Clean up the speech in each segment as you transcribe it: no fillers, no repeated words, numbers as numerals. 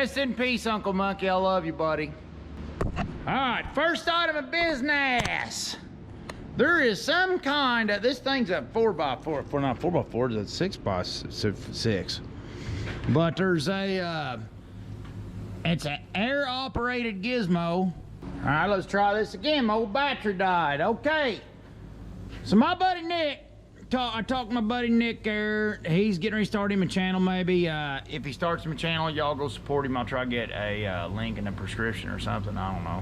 Rest in peace, Uncle Monkey. I love you, buddy. All right, first item of business. There is some kind of, this thing's a 4x4, not 4x4, it's a 6x6. But there's a, it's an air-operated gizmo. All right, let's try this again. My old battery died. Okay. So my buddy Nick, I talked to my buddy Nick there. He's getting ready to start him a channel maybe. If he starts him a channel, y'all go support him. I'll try to get a link in the prescription or something. I don't know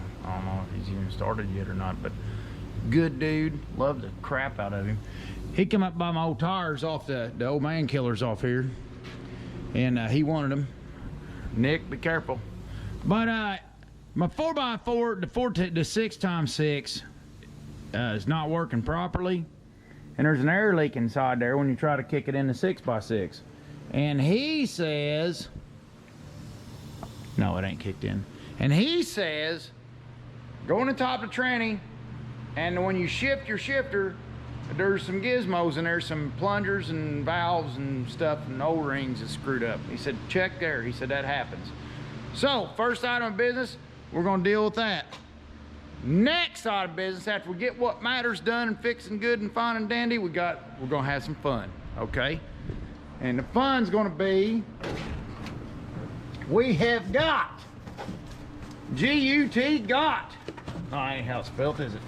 if he's even started yet or not, but good dude. Love the crap out of him. He come up by my old tires off the old man killers off here, and he wanted them. Nick, be careful. But my 4x4, the 6x6 is not working properly. And there's an air leak inside there when you try to kick it in the 6x6. And he says, no, it ain't kicked in. And he says, go on the top of the tranny, and when you shift your shifter, there's some gizmos in there, some plungers and valves and stuff, and O-rings is screwed up. He said, check there. He said, that happens. So, first item of business, we're gonna deal with that. Next item of business, after we get what matters done and fixing good and fine and dandy, we're gonna have some fun, okay? And the fun's gonna be, we have got, G-U-T, got. Oh, that ain't how it's spelled, is it?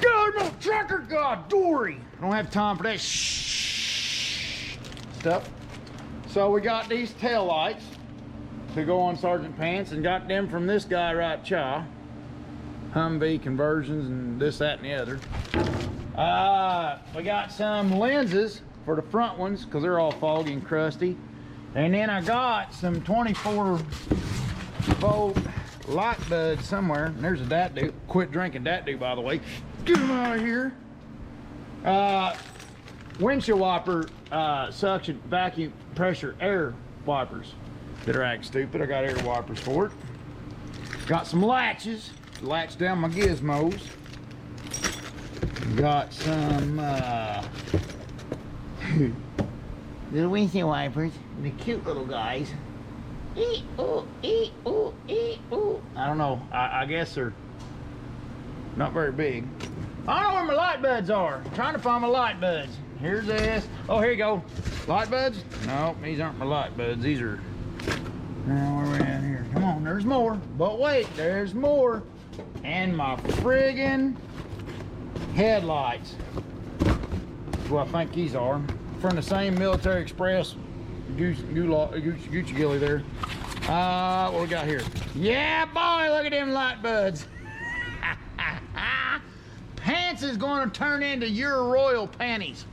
God, no trucker, God, Dory. I don't have time for that stuff. So we got these tail lights to go on Sergeant Pants, and got them from this guy right here. Humvee conversions and this, that, and the other. We got some lenses for the front ones because they're all foggy and crusty. And then I got some 24-volt light buds somewhere. And there's a dat dude. Quit drinking dat dude, by the way. Get him out of here. Windshield wiper suction vacuum pressure air wipers that are acting stupid. I got air wipers for it. Got some latches. Latch down my gizmos. Got some little windshield wipers. The cute little guys. Eee, ooh, ee, ooh, ee, ooh. I don't know. I guess they're not very big. I don't know where my light buds are. I'm trying to find my light buds. Here's this. Oh, here you go. Light buds? No, these aren't my light buds. These are. Now where are we at here? Come on, there's more. But wait, there's more. And my friggin' headlights. Well, I think these are from the same Military Express Gucci Gilly there. What we got here? Yeah, boy, look at them light buds. Pants is going to turn into your royal panties.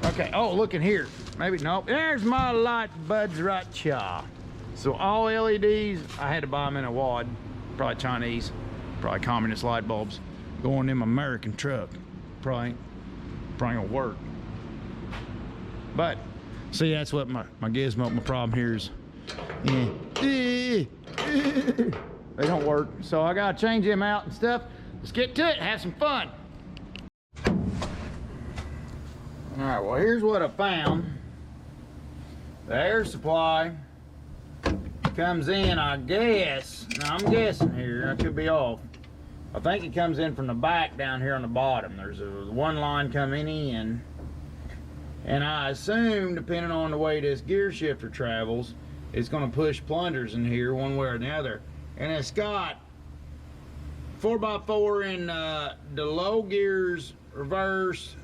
Okay. Oh, look in here. Maybe nope. There's my light buds right here. So all LEDs, I had to buy them in a wad, probably Chinese. Probably communist light bulbs going in my American truck. Probably gonna work. But see, that's what my gizmo, my problem here is. They don't work. So I gotta change them out and stuff. Let's get to it, have some fun. All right, well, here's what I found. The air supply comes in, I guess. Now I'm guessing here, I could be off. I think it comes in from the back down here on the bottom. There's one line coming in, and I assume, depending on the way this gear shifter travels, it's going to push plungers in here one way or the other. And it's got 4x4 in the low gears, reverse,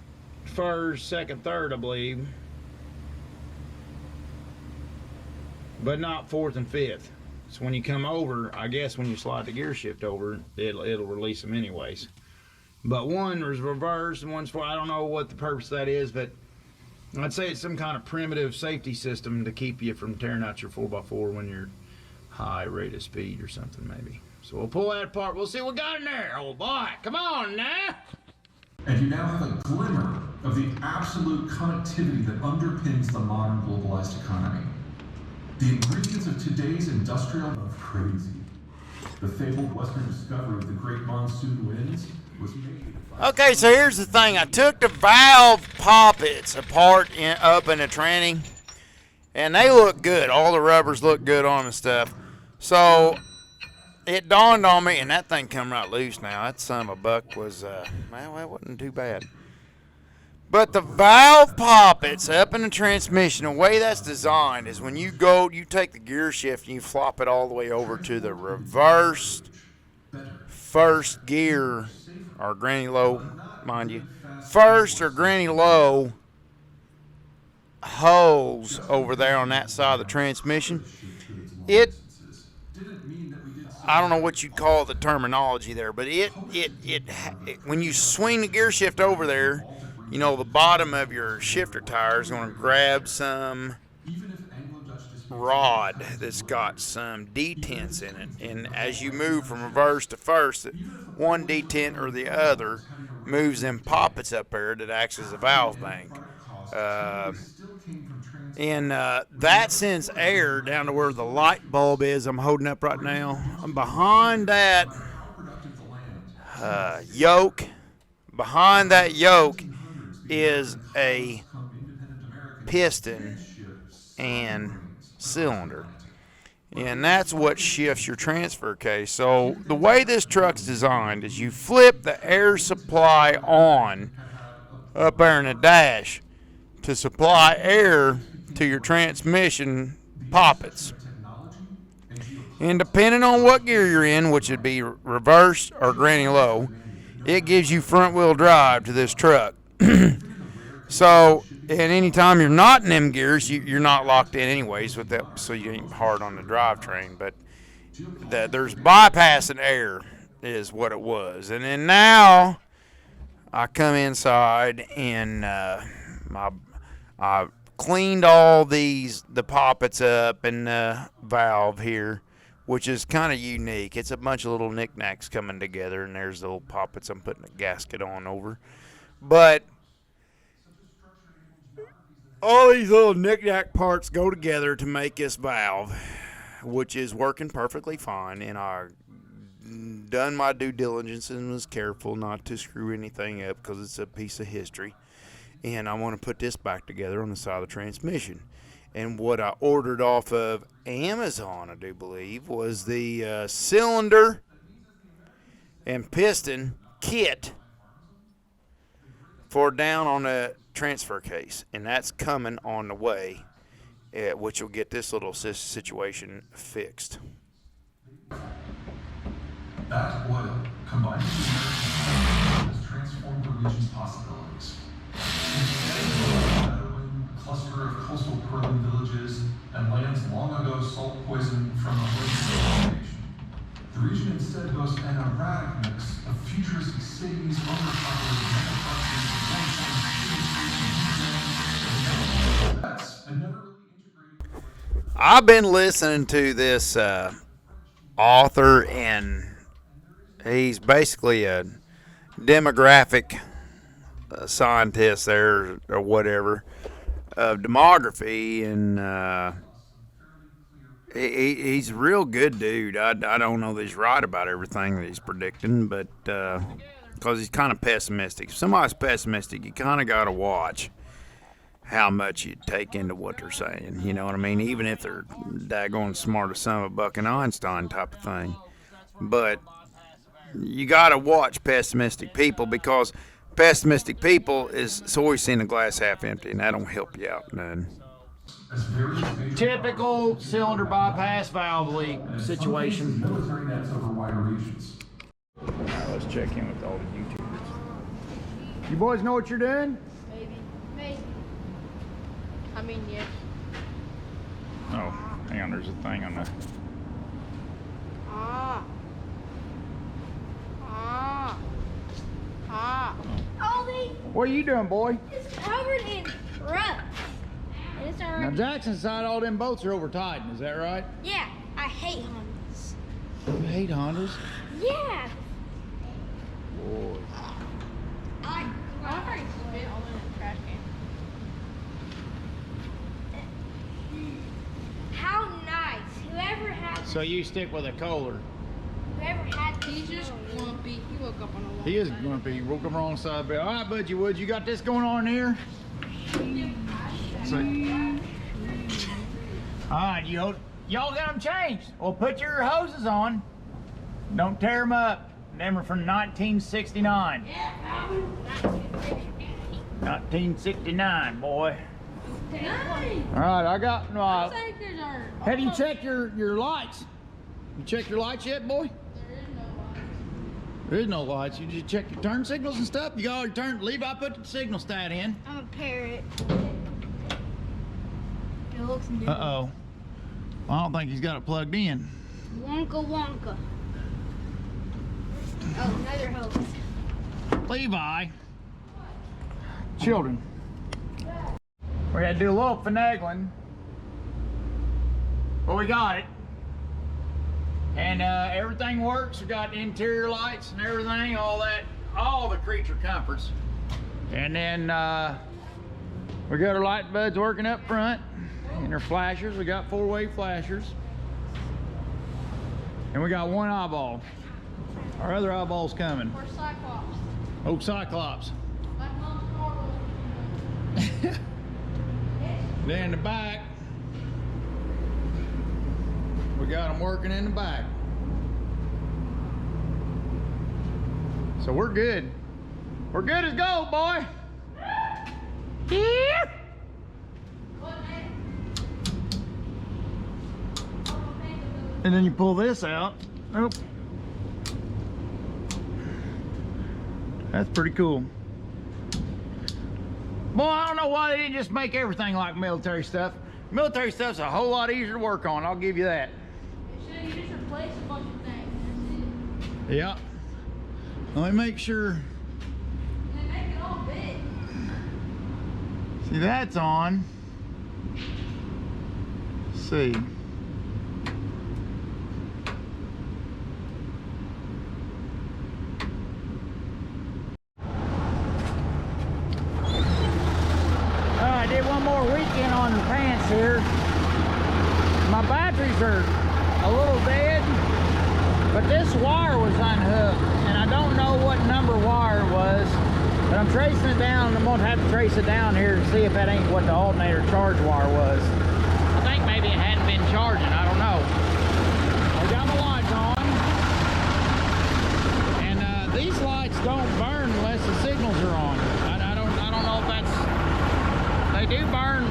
first, second, third, I believe, but not fourth and fifth. So when you come over, I guess when you slide the gear shift over, it'll release them anyways. But one is reverse and one's for, I don't know what the purpose of that is, but I'd say it's some kind of primitive safety system to keep you from tearing out your 4x4 when you're high rate of speed or something maybe. So we'll pull that apart. We'll see what we got in there, old boy. Come on now. And you now have a glimmer of the absolute connectivity that underpins the modern globalized economy. The ingredients of today's industrial are crazy. The fabled Western discovery of the great monsoon winds was made. Okay, so here's the thing. I took the valve poppets apart up in the tranny, and they look good. All the rubbers look good on them and stuff. So it dawned on me, and that thing come right loose now. That son of a buck was, well, it wasn't too bad. But the valve poppets up in the transmission, the way that's designed is when you take the gear shift and you flop it all the way over to the reversed first gear, or granny low, mind you, first or granny low holes over there on that side of the transmission. I don't know what you'd call the terminology there, but it when you swing the gear shift over there, you know, the bottom of your shifter tire is going to grab some rod that's got some detents in it. And as you move from reverse to first, one detent or the other moves them poppets up there that acts as a valve bank. And that sends air down to where the light bulb is I'm holding up right now. Behind that yoke, is a piston and cylinder, and that's what shifts your transfer case. So the way this truck's designed is you flip the air supply on up there in the dash to supply air to your transmission poppets, and depending on what gear you're in, which would be reverse or granny low, it gives you front wheel drive to this truck. So, and anytime you're not in them gears, you're not locked in anyways with that, so you ain't hard on the drivetrain. But there's bypassing air is what it was. And then now I come inside and I cleaned all the poppets up and the valve here, which is kind of unique. It's a bunch of little knickknacks coming together, and there's the little poppets I'm putting a gasket on over. But all these little knick-knack parts go together to make this valve, which is working perfectly fine. And I done my due diligence and was careful not to screw anything up because it's a piece of history. And I want to put this back together on the side of the transmission. And what I ordered off of Amazon, I do believe, was the cylinder and piston kit for down on the transfer case, and that's coming on the way, which will get this little situation fixed. That oil, combined with the has transformed the region's possibilities. A cluster of coastal pearling villages and lands long ago salt poisoned from the Workin nation. The region instead boasts an erratic mix of futuristic cities, overpopulated megaparks, I've been listening to this author, and he's basically a demographic scientist there or whatever of demography, and he's a real good dude. I don't know that he's right about everything that he's predicting, but because he's kind of pessimistic. If somebody's pessimistic, you kind of got to watch how much you take into what they're saying. You know what I mean? Even if they're daggone smart as son of a buck and Einstein type of thing. But you got to watch pessimistic people, because pessimistic people is always seeing the glass half empty, and that don't help you out none. Typical cylinder bypass valve leak situation. Right, let's check in with all the YouTubers. You boys know what you're doing? Maybe. I mean, yes. Oh, hang on, there's a thing on the... Ollie! What are you doing, boy? It's covered in rust. And it's already... Now, Jackson's side, all them boats are over Titan, is that right? Yeah, I hate Hondas. You hate Hondas? Yeah. Boy. I already spit all in the trash can. How nice. Whoever had... So you stick with a Kohler. Whoever had... He's just grumpy. He woke up on a wrong He is side. grumpy. He woke up wrong side of the bed. All right, Budgie Woods, you got this going on here? So, all right, y'all got them changed. Well, put your hoses on. Don't tear them up. Them are from 1969. 1969, boy. Dang. All right, I got. Those anchors are. Have you checked your lights? You checked your lights yet, boy? There is no lights. You just check your turn signals and stuff. You got all your turn. Levi put the signal stat in. I'm a parrot. It looks new. Uh-oh. I don't think he's got it plugged in. Wonka Wonka. Oh, another hose. Levi. Children. We had to do a little finagling. But we got it. And everything works. We got interior lights and everything, all that, all the creature comforts. And then we got our light buds working up front and our flashers. We got 4-way flashers. And we got one eyeball. Our other eyeball's coming. Or Cyclops. Oh, Cyclops. Like Mom's car was. Then in the back, we got them working in the back. So we're good. We're good as gold, boy. Yeah. And then you pull this out. Oh. That's pretty cool. Boy, I don't know why they didn't just make everything like military stuff. Military stuff's a whole lot easier to work on, I'll give you that. You just replace a bunch of things. That's it. Yeah. Let me make sure. They make it all big. See, that's on. Let's see. I did one more weekend on the pants here. My batteries are a little dead, but this wire was unhooked, and I don't know what number wire it was, but I'm tracing it down, and I'm gonna have to trace it down here to see if that ain't what the alternator charge wire was. I think maybe it hadn't been charging, I don't know. I got my lights on, and these lights don't burn unless the signals are on. I don't know if that's, they do burn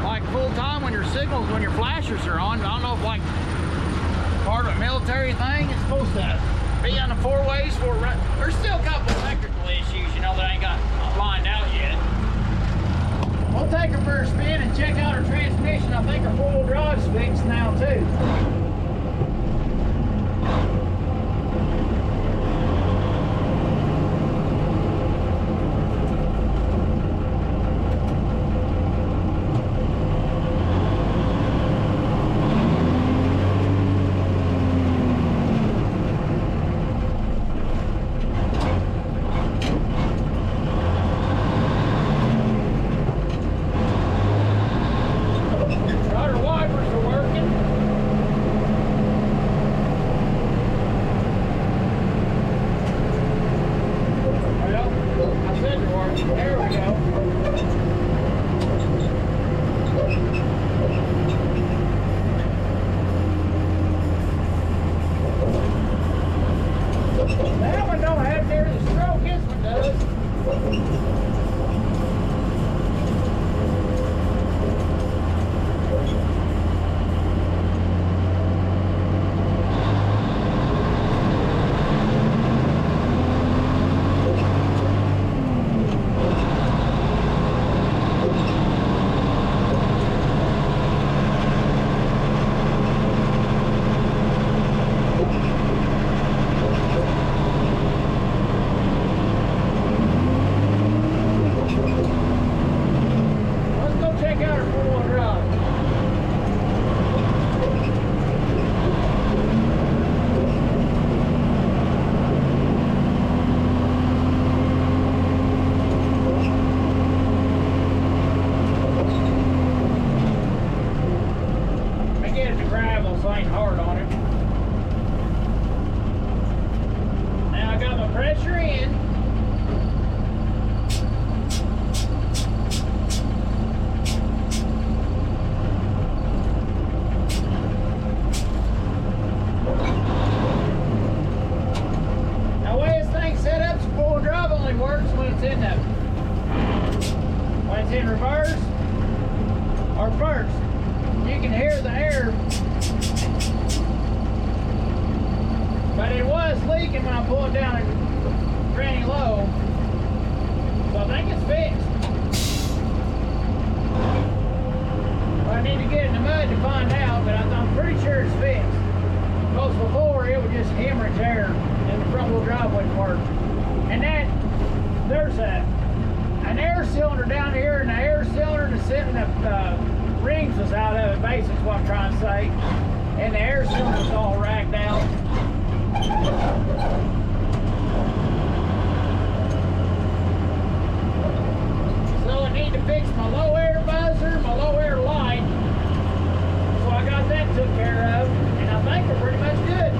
like full time when your signals, when your flashers are on. I don't know if like part of a military thing, it's supposed to be on the 4-ways for run. There's still a couple electrical issues, you know, that I ain't got lined out yet. We'll take her for a spin and check out her transmission. I think her 4-wheel drive's fixed now too. Rudder wipers are working. Well, I said they're working. There we go. That one don't have near the stroke, this one does. Let's go check out her 4-wheel drive. I get it to gravel so I ain't hard on it. Now I got my pressure in. leaking when I pull it down in granny low. So I think it's fixed. I need to get in the mud to find out, but I'm pretty sure it's fixed. Because before it would just hemorrhage air and the front wheel drive wouldn't work. And then there's an air cylinder down here, and the air cylinder that's sitting the rings was out of it, basically is what I'm trying to say. And the air cylinder's all racked out. So I need to fix my low air buzzer, my low air light. So I got that took care of, and I think we're pretty much good.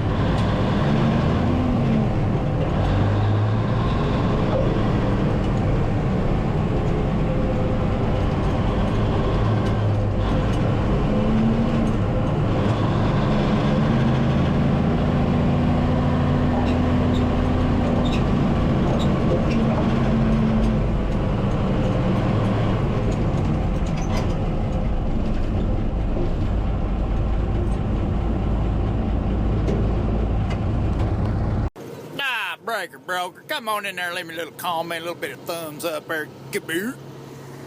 Breaker broker, come on in there, leave me a little comment, a little bit of thumbs up there. Come here.